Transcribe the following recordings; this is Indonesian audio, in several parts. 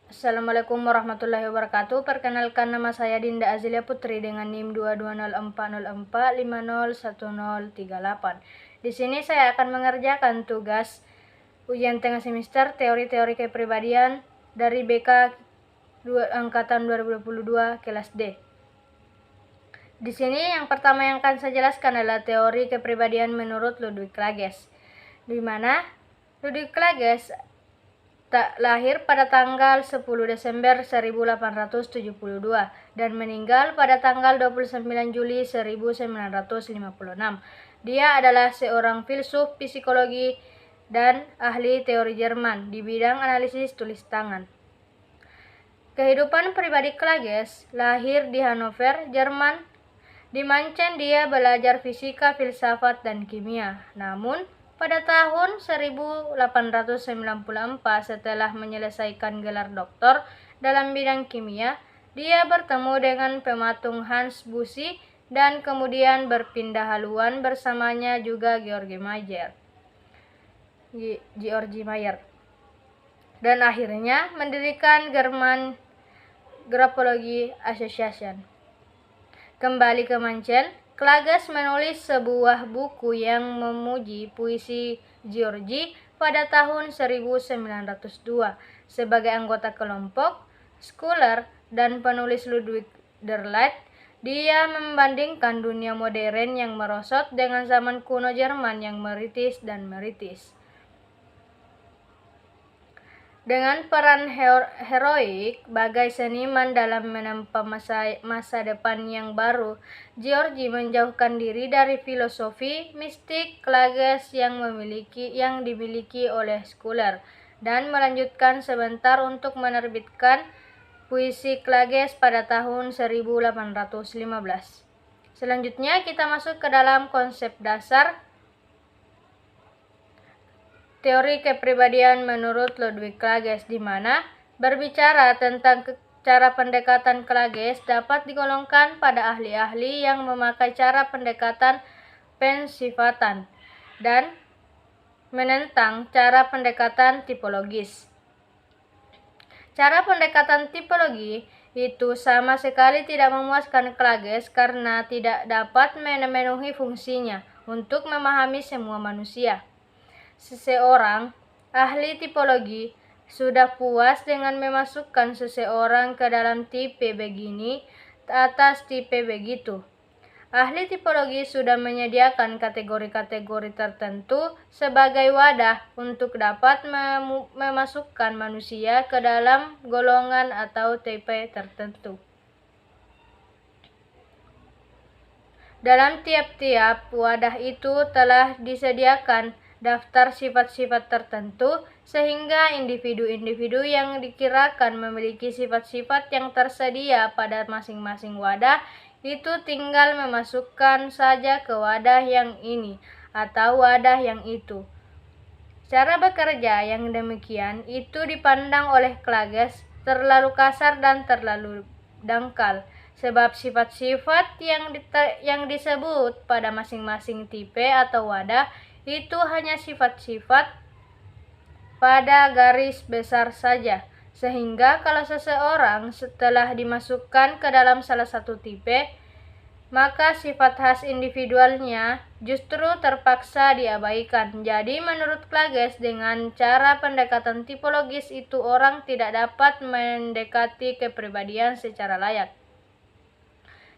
Assalamualaikum warahmatullahi wabarakatuh. Perkenalkan, nama saya Dinda Azilia Putri dengan NIM 2204045011038. Di sini saya akan mengerjakan tugas ujian tengah semester teori-teori kepribadian dari BK angkatan 2022 kelas D. Di sini yang pertama yang akan saya jelaskan adalah teori kepribadian menurut Ludwig Klages, di mana Ludwig Klages lahir pada tanggal 10 Desember 1872 dan meninggal pada tanggal 29 Juli 1956. Dia adalah seorang filsuf psikologi dan ahli teori Jerman di bidang analisis tulis tangan. Kehidupan pribadi Klages: lahir di Hannover, Jerman. Di Munchen dia belajar fisika, filsafat, dan kimia. Namun, pada tahun 1894, setelah menyelesaikan gelar doktor dalam bidang kimia, dia bertemu dengan pematung Hans Bussy dan kemudian berpindah haluan bersamanya juga George Mayer. Dan akhirnya mendirikan German Graphology Association. Kembali ke Munchen, Klages menulis sebuah buku yang memuji puisi Georgi pada tahun 1902. Sebagai anggota kelompok Schuler dan penulis Ludwig Derleth, dia membandingkan dunia modern yang merosot dengan zaman kuno Jerman yang meritis. Dengan peran heroik bagai seniman dalam menempa masa depan yang baru, Georgi menjauhkan diri dari filosofi mistik Klages yang dimiliki oleh Schuler dan melanjutkan sebentar untuk menerbitkan puisi Klages pada tahun 1815. Selanjutnya kita masuk ke dalam konsep dasar teori kepribadian menurut Ludwig Klages, di mana berbicara tentang cara pendekatan Klages dapat digolongkan pada ahli-ahli yang memakai cara pendekatan pensifatan dan menentang cara pendekatan tipologis. Cara pendekatan tipologi itu sama sekali tidak memuaskan Klages karena tidak dapat memenuhi fungsinya untuk memahami semua manusia. Seseorang ahli tipologi sudah puas dengan memasukkan seseorang ke dalam tipe begini atas tipe begitu. Ahli tipologi sudah menyediakan kategori-kategori tertentu sebagai wadah untuk dapat memasukkan manusia ke dalam golongan atau tipe tertentu. Dalam tiap-tiap wadah itu telah disediakan daftar sifat-sifat tertentu sehingga individu-individu yang dikirakan memiliki sifat-sifat yang tersedia pada masing-masing wadah itu tinggal memasukkan saja ke wadah yang ini atau wadah yang itu. Cara bekerja yang demikian itu dipandang oleh Klages terlalu kasar dan terlalu dangkal, sebab sifat-sifat yang disebut pada masing-masing tipe atau wadah itu hanya sifat-sifat pada garis besar saja, sehingga kalau seseorang setelah dimasukkan ke dalam salah satu tipe, maka sifat khas individualnya justru terpaksa diabaikan. Jadi menurut Klages, dengan cara pendekatan tipologis itu orang tidak dapat mendekati kepribadian secara layak.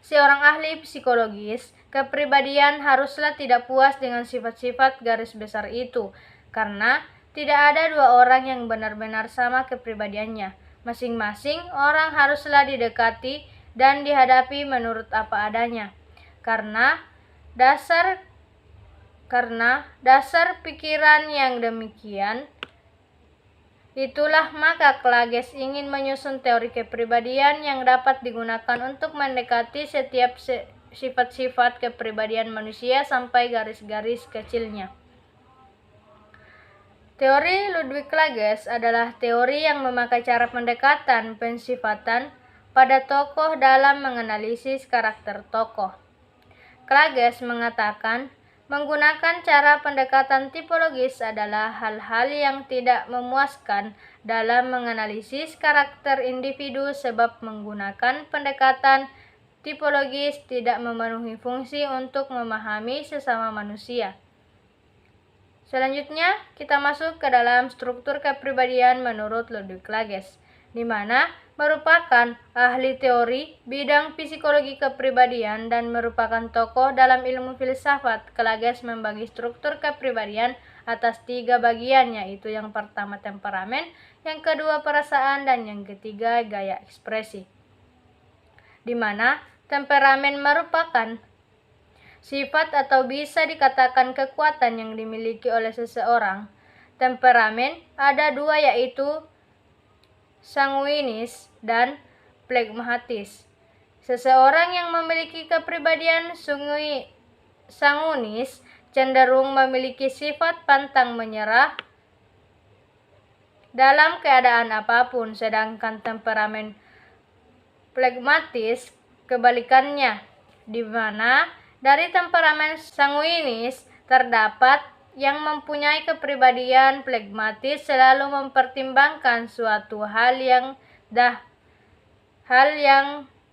Seorang ahli psikologis kepribadian haruslah tidak puas dengan sifat-sifat garis besar itu, karena tidak ada dua orang yang benar-benar sama kepribadiannya. Masing-masing orang haruslah didekati dan dihadapi menurut apa adanya. Karena dasar pikiran yang demikian, itulah maka Klages ingin menyusun teori kepribadian yang dapat digunakan untuk mendekati setiap sifat-sifat kepribadian manusia sampai garis-garis kecilnya. Teori Ludwig Klages adalah teori yang memakai cara pendekatan pensifatan pada tokoh dalam menganalisis karakter tokoh. Klages mengatakan Menggunakan cara pendekatan tipologis adalah hal-hal yang tidak memuaskan dalam menganalisis karakter individu sebab menggunakan pendekatan tipologis tidak memenuhi fungsi untuk memahami sesama manusia. Selanjutnya, kita masuk ke dalam struktur kepribadian menurut Ludwig Klages, di mana merupakan ahli teori bidang psikologi kepribadian dan merupakan tokoh dalam ilmu filsafat. Klages membagi struktur kepribadian atas 3 bagian, yaitu yang pertama temperamen, yang kedua perasaan, dan yang ketiga gaya ekspresi. Di mana temperamen merupakan sifat atau bisa dikatakan kekuatan yang dimiliki oleh seseorang. Temperamen ada 2, yaitu sanguinis dan phlegmatis. Seseorang yang memiliki kepribadian sanguinis cenderung memiliki sifat pantang menyerah dalam keadaan apapun, sedangkan temperamen phlegmatis kebalikannya, di mana dari temperamen sanguinis terdapat yang mempunyai kepribadian phlegmatis selalu mempertimbangkan suatu hal yang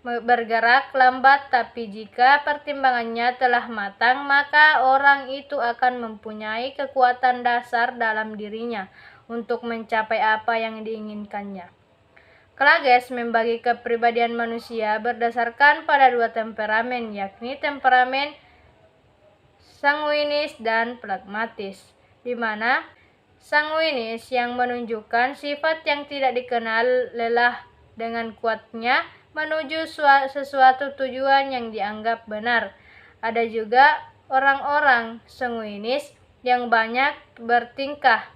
bergerak lambat, tapi jika pertimbangannya telah matang, maka orang itu akan mempunyai kekuatan dasar dalam dirinya untuk mencapai apa yang diinginkannya. Klages membagi kepribadian manusia berdasarkan pada 2 temperamen, yakni temperamen sanguinis dan phlegmatis, di mana sanguinis yang menunjukkan sifat yang tidak dikenal lelah dengan kuatnya menuju sesuatu tujuan yang dianggap benar. Ada juga orang-orang sanguinis yang banyak bertingkah,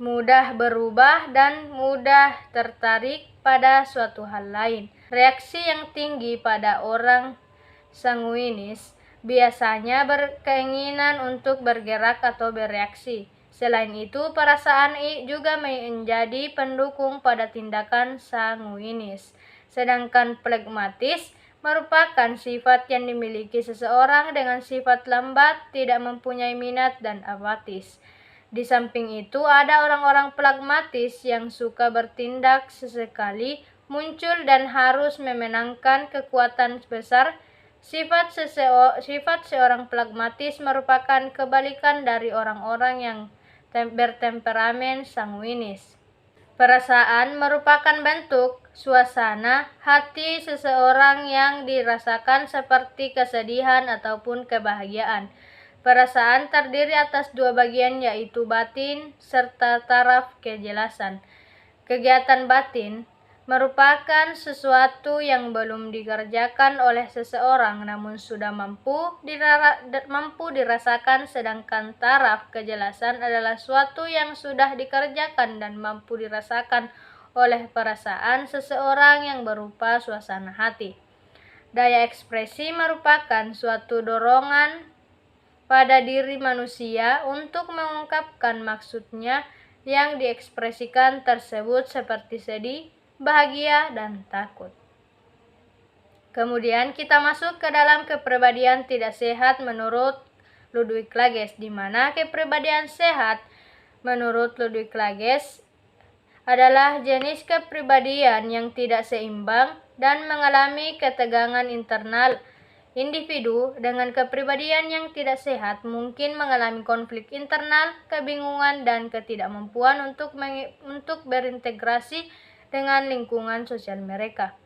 mudah berubah, dan mudah tertarik pada suatu hal lain. Reaksi yang tinggi pada orang sanguinis biasanya berkeinginan untuk bergerak atau bereaksi. Selain itu, perasaan juga menjadi pendukung pada tindakan sanguinis. Sedangkan phlegmatis merupakan sifat yang dimiliki seseorang dengan sifat lambat, tidak mempunyai minat, dan apatis. Di samping itu, ada orang-orang phlegmatis yang suka bertindak sesekali muncul dan harus memenangkan kekuatan besar. Sifat seorang phlegmatis merupakan kebalikan dari orang-orang yang bertemperamen sanguinis. Perasaan merupakan bentuk suasana hati seseorang yang dirasakan seperti kesedihan ataupun kebahagiaan. Perasaan terdiri atas 2 bagian, yaitu batin serta taraf kejelasan. Kegiatan batin merupakan sesuatu yang belum dikerjakan oleh seseorang namun sudah mampu dirasakan, sedangkan taraf kejelasan adalah sesuatu yang sudah dikerjakan dan mampu dirasakan oleh perasaan seseorang yang berupa suasana hati. Daya ekspresi merupakan suatu dorongan pada diri manusia untuk mengungkapkan maksudnya yang diekspresikan tersebut, seperti sedih, bahagia, dan takut. Kemudian kita masuk ke dalam kepribadian tidak sehat menurut Ludwig Klages, di mana kepribadian sehat menurut Ludwig Klages adalah jenis kepribadian yang tidak seimbang dan mengalami ketegangan internal. Individu dengan kepribadian yang tidak sehat mungkin mengalami konflik internal, kebingungan, dan ketidakmampuan untuk berintegrasi dengan lingkungan sosial mereka.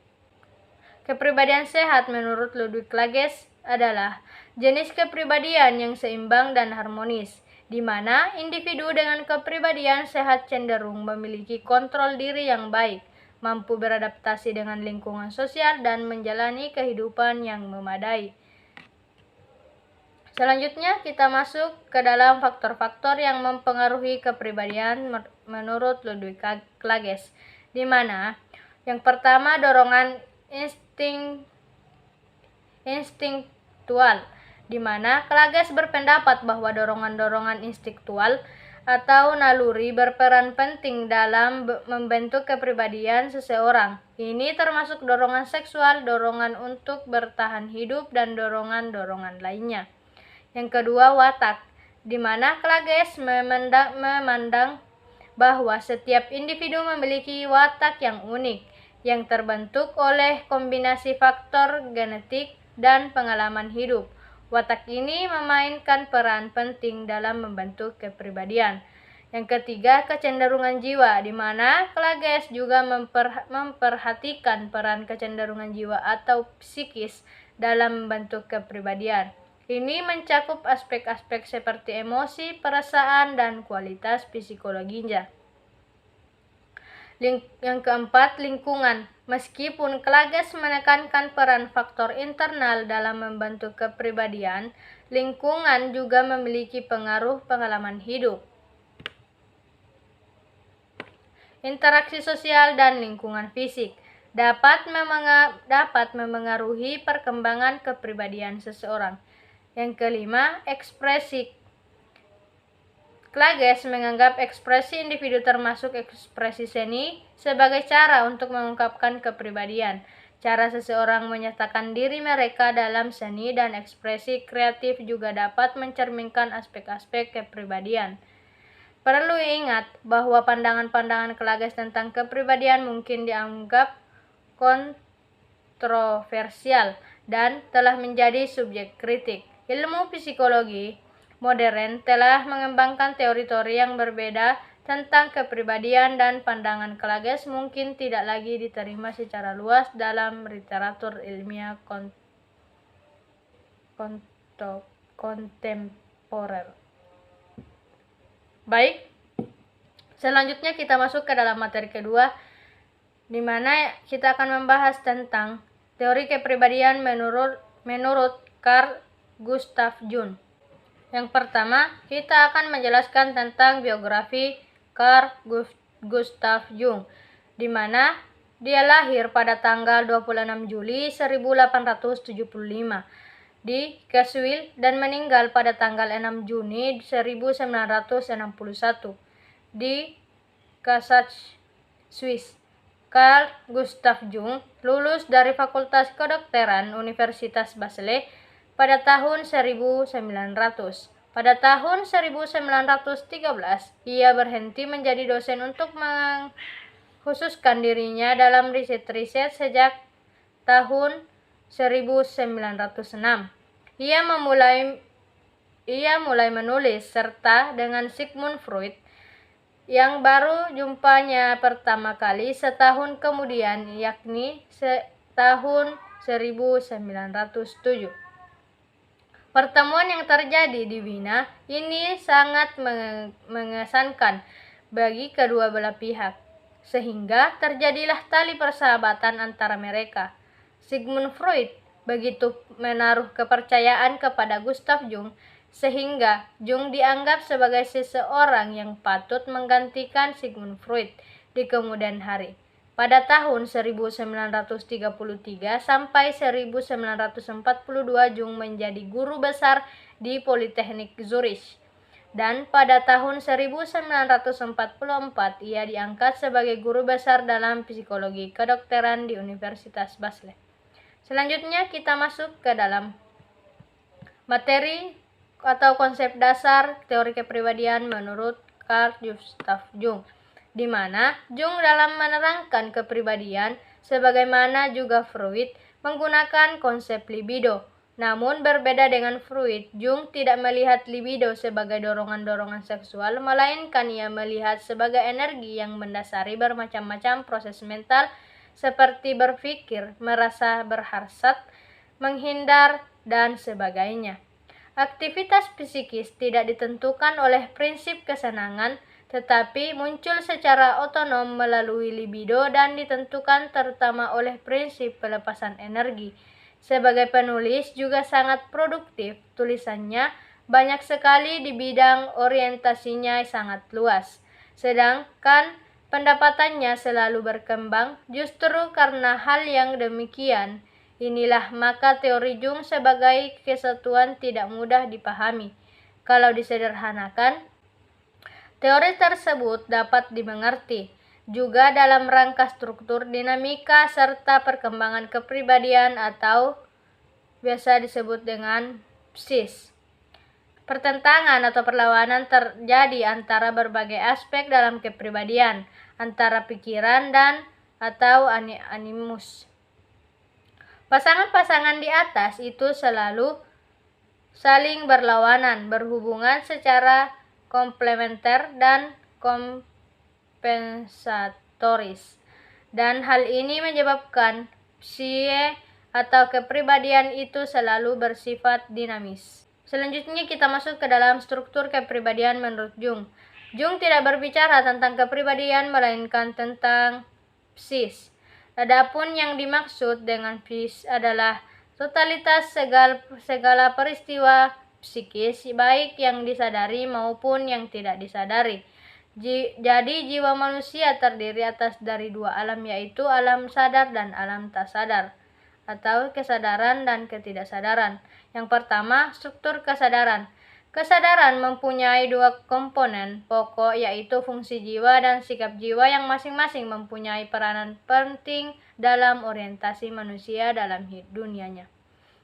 Kepribadian sehat menurut Ludwig Klages adalah jenis kepribadian yang seimbang dan harmonis, di mana individu dengan kepribadian sehat cenderung memiliki kontrol diri yang baik, mampu beradaptasi dengan lingkungan sosial, dan menjalani kehidupan yang memadai. Selanjutnya kita masuk ke dalam faktor-faktor yang mempengaruhi kepribadian menurut Ludwig Klages, di mana yang pertama dorongan instingtual, di mana Klages berpendapat bahwa dorongan-dorongan instingtual atau naluri berperan penting dalam membentuk kepribadian seseorang. Ini termasuk dorongan seksual, dorongan untuk bertahan hidup, dan dorongan-dorongan lainnya. Yang kedua, watak, di mana Klages memandang bahwa setiap individu memiliki watak yang unik, yang terbentuk oleh kombinasi faktor genetik dan pengalaman hidup. Watak ini memainkan peran penting dalam membentuk kepribadian. Yang ketiga, kecenderungan jiwa, di mana Klages juga memperhatikan peran kecenderungan jiwa atau psikis dalam membentuk kepribadian. Ini mencakup aspek-aspek seperti emosi, perasaan, dan kualitas psikologinya. Yang keempat, lingkungan. Meskipun Klages menekankan peran faktor internal dalam membentuk kepribadian, lingkungan juga memiliki pengaruh pengalaman hidup, interaksi sosial, dan lingkungan fisik dapat memengaruhi perkembangan kepribadian seseorang. Yang kelima, ekspresi. Klages menganggap ekspresi individu termasuk ekspresi seni sebagai cara untuk mengungkapkan kepribadian. Cara seseorang menyatakan diri mereka dalam seni dan ekspresi kreatif juga dapat mencerminkan aspek-aspek kepribadian. Perlu ingat bahwa pandangan-pandangan Klages tentang kepribadian mungkin dianggap kontroversial dan telah menjadi subjek kritik. Ilmu psikologi modern telah mengembangkan teori-teori yang berbeda tentang kepribadian, dan pandangan Klages mungkin tidak lagi diterima secara luas dalam literatur ilmiah kontemporer. Baik, selanjutnya kita masuk ke dalam materi kedua, di mana kita akan membahas tentang teori kepribadian menurut Carl Gustav Jung. Yang pertama, kita akan menjelaskan tentang biografi Carl Gustav Jung, di mana dia lahir pada tanggal 26 Juli 1875 di Kassel dan meninggal pada tanggal 6 Juni 1961 di Kassel, Swiss. Carl Gustav Jung lulus dari Fakultas Kedokteran Universitas Basel pada tahun 1900. Pada tahun 1913, ia berhenti menjadi dosen untuk mengkhususkan dirinya dalam riset-riset. Sejak tahun 1906, ia mulai menulis serta dengan Sigmund Freud, yang baru jumpanya pertama kali setahun kemudian, yakni tahun 1907. Pertemuan yang terjadi di Wina ini sangat mengesankan bagi kedua belah pihak, sehingga terjadilah tali persahabatan antara mereka. Sigmund Freud begitu menaruh kepercayaan kepada Gustav Jung, sehingga Jung dianggap sebagai seseorang yang patut menggantikan Sigmund Freud di kemudian hari. Pada tahun 1933 sampai 1942, Jung menjadi guru besar di Politeknik Zurich. Dan pada tahun 1944, ia diangkat sebagai guru besar dalam psikologi kedokteran di Universitas Basel. Selanjutnya kita masuk ke dalam materi atau konsep dasar teori kepribadian menurut Carl Gustav Jung, di mana Jung dalam menerangkan kepribadian sebagaimana juga Freud menggunakan konsep libido. Namun berbeda dengan Freud, Jung tidak melihat libido sebagai dorongan-dorongan seksual, melainkan ia melihat sebagai energi yang mendasari bermacam-macam proses mental seperti berpikir, merasa berhasrat, menghindar, dan sebagainya. Aktivitas psikis tidak ditentukan oleh prinsip kesenangan, tetapi muncul secara otonom melalui libido dan ditentukan terutama oleh prinsip pelepasan energi. Sebagai penulis juga sangat produktif, tulisannya banyak sekali di bidang orientasinya sangat luas, sedangkan pendapatannya selalu berkembang. Justru karena hal yang demikian, inilah maka teori Jung sebagai kesatuan tidak mudah dipahami. Kalau disederhanakan, teori tersebut dapat dimengerti juga dalam rangka struktur, dinamika, serta perkembangan kepribadian atau biasa disebut dengan psis. Pertentangan atau perlawanan terjadi antara berbagai aspek dalam kepribadian, antara pikiran dan atau animus. Pasangan-pasangan di atas itu selalu saling berlawanan, berhubungan secara komplementer dan kompensatoris. Dan hal ini menyebabkan psique atau kepribadian itu selalu bersifat dinamis. Selanjutnya kita masuk ke dalam struktur kepribadian menurut Jung. Jung tidak berbicara tentang kepribadian melainkan tentang psis. Adapun yang dimaksud dengan psis adalah totalitas segala peristiwa psikis baik yang disadari maupun yang tidak disadari. Jadi jiwa manusia terdiri atas dari dua alam, yaitu alam sadar dan alam tak sadar, atau kesadaran dan ketidaksadaran. Yang pertama, struktur kesadaran. Kesadaran mempunyai dua komponen pokok, yaitu fungsi jiwa dan sikap jiwa yang masing-masing mempunyai peranan penting dalam orientasi manusia dalam dunianya.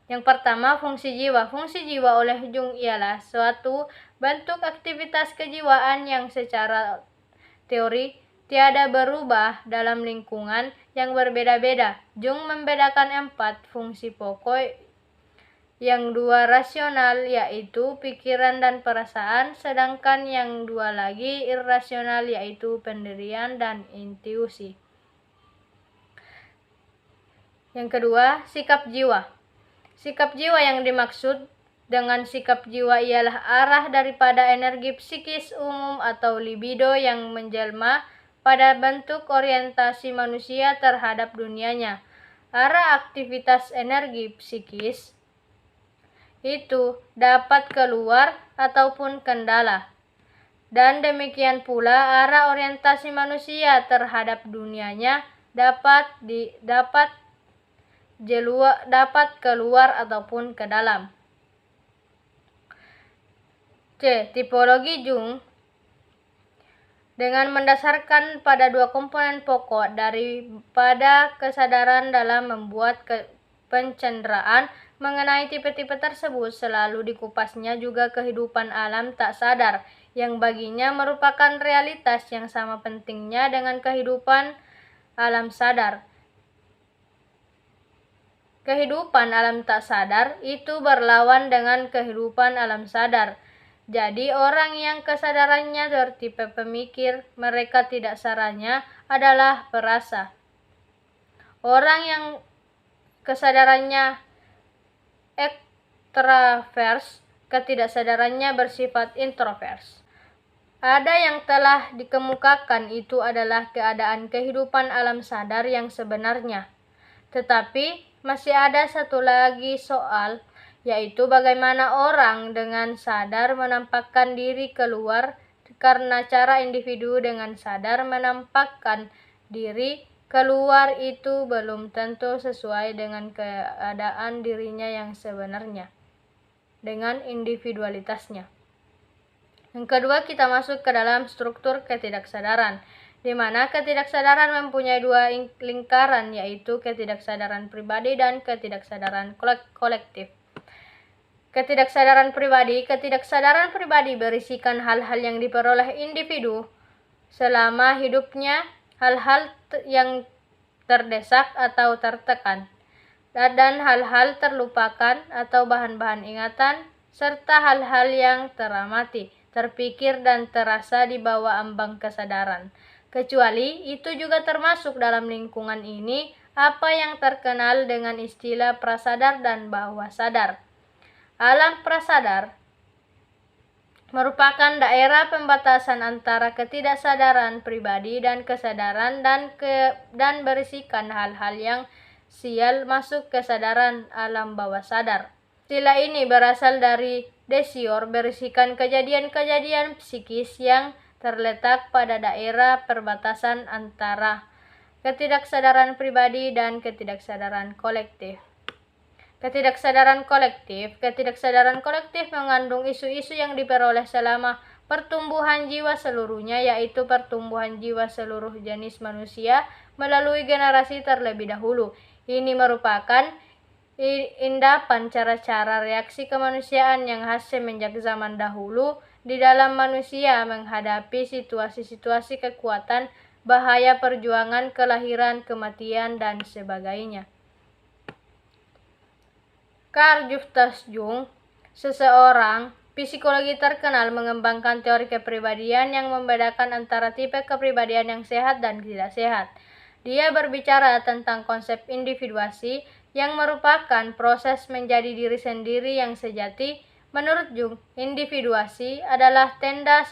Yang pertama, fungsi jiwa. Fungsi jiwa oleh Jung ialah suatu bentuk aktivitas kejiwaan yang secara teori tiada berubah dalam lingkungan yang berbeda-beda. Jung membedakan 4 fungsi pokok, yang 2 rasional yaitu pikiran dan perasaan, sedangkan yang 2 lagi irrasional yaitu pendirian dan intuisi. Yang kedua, sikap jiwa. Sikap jiwa yang dimaksud dengan sikap jiwa ialah arah daripada energi psikis umum atau libido yang menjelma pada bentuk orientasi manusia terhadap dunianya. Arah aktivitas energi psikis itu dapat keluar ataupun kendala. Dan demikian pula arah orientasi manusia terhadap dunianya dapat keluar ataupun ke dalam. C. Tipologi Jung dengan mendasarkan pada 2 komponen pokok daripada kesadaran dalam membuat pencenderaan mengenai tipe-tipe tersebut, selalu dikupasnya juga kehidupan alam tak sadar yang baginya merupakan realitas yang sama pentingnya dengan kehidupan alam sadar. Kehidupan alam tak sadar itu berlawan dengan kehidupan alam sadar. Jadi orang yang kesadarannya bertipe pemikir, mereka tidak saranya adalah perasa. Orang yang kesadarannya ekstravers, ketidaksadarannya bersifat introvers. Ada yang telah dikemukakan itu adalah keadaan kehidupan alam sadar yang sebenarnya. Tetapi masih ada satu lagi soal, yaitu bagaimana orang dengan sadar menampakkan diri keluar, karena cara individu dengan sadar menampakkan diri keluar itu belum tentu sesuai dengan keadaan dirinya yang sebenarnya, dengan individualitasnya. Yang kedua, kita masuk ke dalam struktur ketidaksadaran, di mana ketidaksadaran mempunyai 2 lingkaran, yaitu ketidaksadaran pribadi dan ketidaksadaran kolektif. Ketidaksadaran pribadi berisikan hal-hal yang diperoleh individu selama hidupnya, hal-hal yang terdesak atau tertekan, dan hal-hal terlupakan atau bahan-bahan ingatan, serta hal-hal yang teramati, terpikir dan terasa di bawah ambang kesadaran. Kecuali itu juga termasuk dalam lingkungan ini apa yang terkenal dengan istilah prasadar dan bawah sadar. Alam prasadar merupakan daerah pembatasan antara ketidaksadaran pribadi dan kesadaran dan berisikan hal-hal yang sial masuk kesadaran alam bawah sadar. Istilah ini berasal dari Dacier, berisikan kejadian-kejadian psikis yang terletak pada daerah perbatasan antara ketidaksadaran pribadi dan ketidaksadaran kolektif. Ketidaksadaran kolektif mengandung isu-isu yang diperoleh selama pertumbuhan jiwa seluruhnya, yaitu pertumbuhan jiwa seluruh jenis manusia melalui generasi terlebih dahulu. Ini merupakan endapan cara-cara reaksi kemanusiaan yang khas semenjak zaman dahulu di dalam manusia menghadapi situasi-situasi kekuatan, bahaya, perjuangan, kelahiran, kematian, dan sebagainya. Carl Gustav Jung, seseorang psikologi terkenal, mengembangkan teori kepribadian yang membedakan antara tipe kepribadian yang sehat dan tidak sehat. Dia berbicara tentang konsep individuasi yang merupakan proses menjadi diri sendiri yang sejati. Menurut Jung, individuasi adalah tanda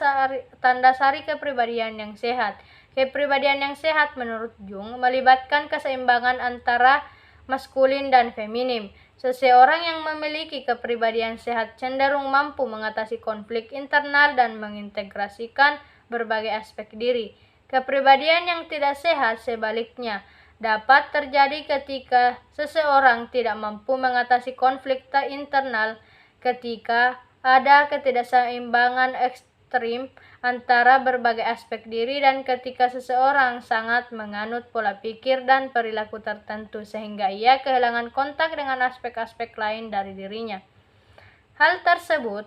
sari kepribadian yang sehat. Kepribadian yang sehat menurut Jung melibatkan keseimbangan antara maskulin dan feminim. Seseorang yang memiliki kepribadian sehat cenderung mampu mengatasi konflik internal dan mengintegrasikan berbagai aspek diri. Kepribadian yang tidak sehat sebaliknya dapat terjadi ketika seseorang tidak mampu mengatasi konflik internal, ketika ada ketidakseimbangan ekstrim antara berbagai aspek diri, dan ketika seseorang sangat menganut pola pikir dan perilaku tertentu sehingga ia kehilangan kontak dengan aspek-aspek lain dari dirinya. Hal tersebut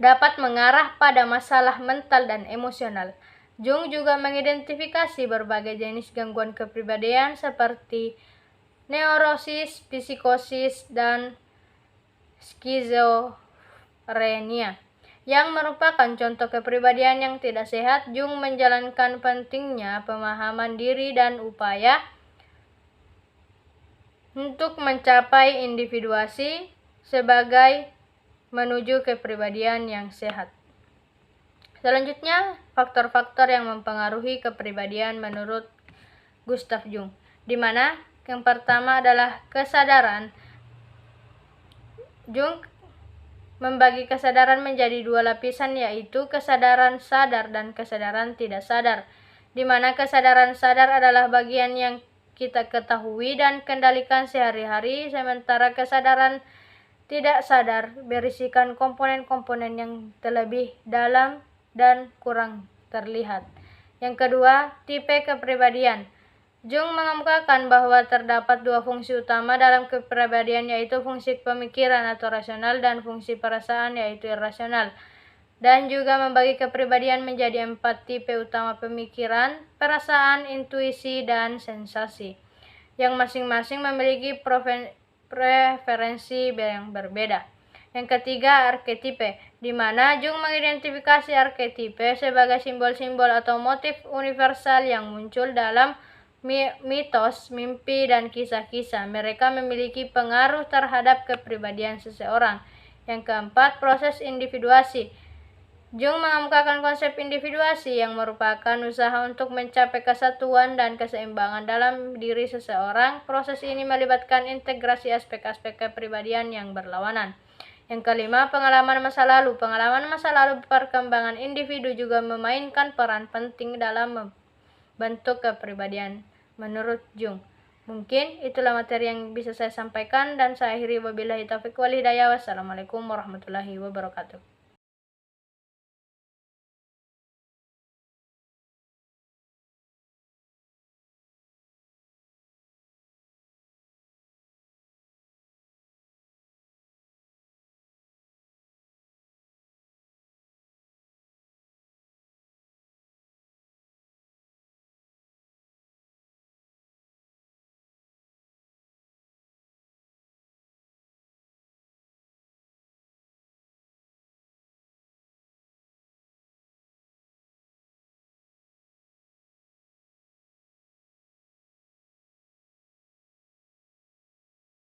dapat mengarah pada masalah mental dan emosional. Jung juga mengidentifikasi berbagai jenis gangguan kepribadian seperti neurosis, psikosis, dan skizofrenia yang merupakan contoh kepribadian yang tidak sehat. Jung menjalankan pentingnya pemahaman diri dan upaya untuk mencapai individuasi sebagai menuju kepribadian yang sehat. Selanjutnya, faktor-faktor yang mempengaruhi kepribadian menurut Gustav Jung, di mana yang pertama adalah kesadaran. Jung membagi kesadaran menjadi dua lapisan, yaitu kesadaran sadar dan kesadaran tidak sadar, di mana kesadaran sadar adalah bagian yang kita ketahui dan kendalikan sehari-hari, sementara kesadaran tidak sadar berisikan komponen-komponen yang terlebih dalam dan kurang terlihat. Yang kedua, tipe kepribadian. Jung mengemukakan bahwa terdapat dua fungsi utama dalam kepribadian, yaitu fungsi pemikiran atau rasional dan fungsi perasaan yaitu irrasional, dan juga membagi kepribadian menjadi 4 tipe utama: pemikiran, perasaan, intuisi, dan sensasi, yang masing-masing memiliki preferensi yang berbeda. Yang ketiga, arketipe, di mana Jung mengidentifikasi arketipe sebagai simbol-simbol atau motif universal yang muncul dalam mitos, mimpi, dan kisah-kisah. Mereka memiliki pengaruh terhadap kepribadian seseorang. Yang keempat, proses individuasi. Jung mengemukakan konsep individuasi yang merupakan usaha untuk mencapai kesatuan dan keseimbangan dalam diri seseorang. Proses ini melibatkan integrasi aspek-aspek kepribadian yang berlawanan. Yang kelima, pengalaman masa lalu. Pengalaman masa lalu perkembangan individu juga memainkan peran penting dalam membentuk kepribadian menurut Jung. Mungkin itulah materi yang bisa saya sampaikan dan saya akhiri. Wabillahi taufiq wal hidayah. Wassalamualaikum warahmatullahi wabarakatuh.